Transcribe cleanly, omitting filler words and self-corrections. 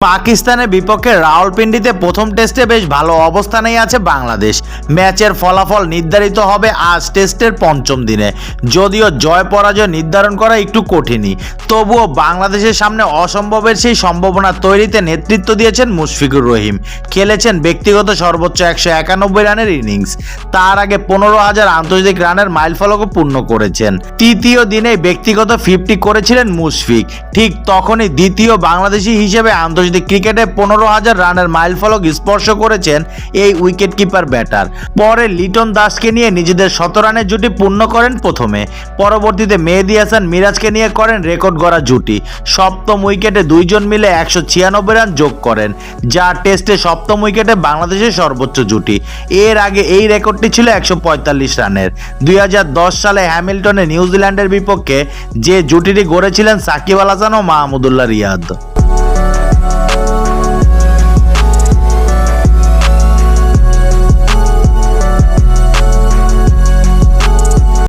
পাকিস্তানের বিপক্ষে রাওয়ালপিন্ডিতে প্রথম টেস্টে বেশ ভালো অবস্থানেই আছে বাংলাদেশ। ম্যাচের ফলাফল নির্ধারিত হবে আজ টেস্টের পঞ্চম দিনে। যদিও জয় পরাজয় নির্ধারণ করা একটু কঠিনই, তবুও বাংলাদেশের সামনে অসম্ভবের সেই সম্ভাবনা তৈরিতে নেতৃত্ব দিয়েছেন মুশফিকুর রহিম। খেলেছেন ব্যক্তিগত সর্বোচ্চ 191 রানের ইনিংস। তার আগে 15,000 আন্তর্জাতিক রানের মাইলফলকও পূর্ণ করেছেন। তৃতীয় দিনে ব্যক্তিগত 50 করেছিলেন মুশফিক। ঠিক তখনই দ্বিতীয় বাংলাদেশি হিসেবে আন্তর্জাতিক ক্রিকেটে 15,000 রানের মাইলফলক স্পর্শ করেছেন এই উইকেট কিপার ব্যাটার। পরে লিটন দাসকে নিয়ে নিজেদের 100 রানের জুটি পূর্ণ করেন প্রথমে। পরবর্তীতে মেহেদী হাসান মিরাজকে নিয়ে করেন রেকর্ড গড়া জুটি। সপ্তম উইকেটে দুইজন মিলে 196 রান যোগ করেন, যা টেস্টে সপ্তম উইকেটে বাংলাদেশের সর্বোচ্চ জুটি। এর আগে এই রেকর্ডটি ছিল 145 রানের। 2010 সালে হ্যামিল্টনে নিউজিল্যান্ডের বিপক্ষে যে জুটিটি গড়েছিলেন সাকিব আল হাসান ও মাহমুদুল্লাহ রিয়াদ।